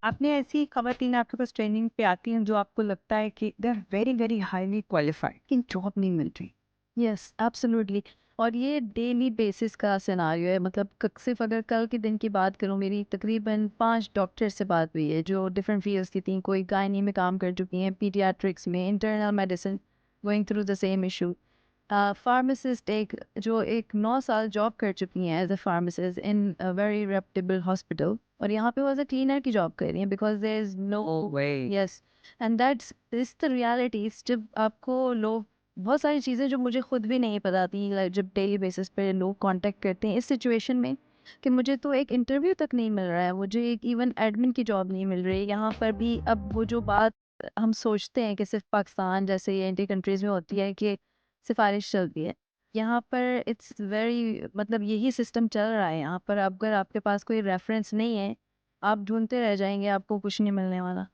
आपने ऐसी खवातीन आपके पास ट्रेनिंग पे आती हैं जो आपको लगता है कि they are very very highly qualified लेकिन जॉब नहीं मिल रही? Yes, absolutely. और ये डेली बेसिस का सिनारियो है। मतलब सिर्फ अगर कल के दिन की बात करूँ, मेरी तकरीबन 5 डॉक्टर से बात हुई है जो डिफरेंट फील्ड्स की थी। कोई गायनी में काम कर चुकी हैं, पीडियाट्रिक्स में, internal medicine, going through the same issue. Pharmacist एक जो एक 9 साल जॉब कर चुकी हैं as a pharmacist in a very reputable hospital, और यहाँ पे वो एज अ क्लीनर की जॉब कर रही हैं because there is no. Way yes, and that's this the reality. जब आपको लोग बहुत सारी चीज़ें जो मुझे खुद भी नहीं पता थी, लाइक जब डेली बेसिस पे लोग कांटेक्ट करते हैं इस सिचुएशन में कि मुझे तो एक इंटरव्यू तक नहीं मिल रहा है, मुझे एक इवन एडमिन की जॉब नहीं मिल रही यहाँ पर भी। अब वो जो बात हम सोचते हैं कि सिर्फ पाकिस्तान जैसे ये इंडियन कंट्रीज़ में होती है कि सिफारिश चलती है, यहाँ पर इट्स वेरी, मतलब यही सिस्टम चल रहा है यहाँ पर। अगर आपके पास कोई रेफरेंस नहीं है, आप ढूंढते रह जाएंगे, आपको कुछ नहीं मिलने वाला।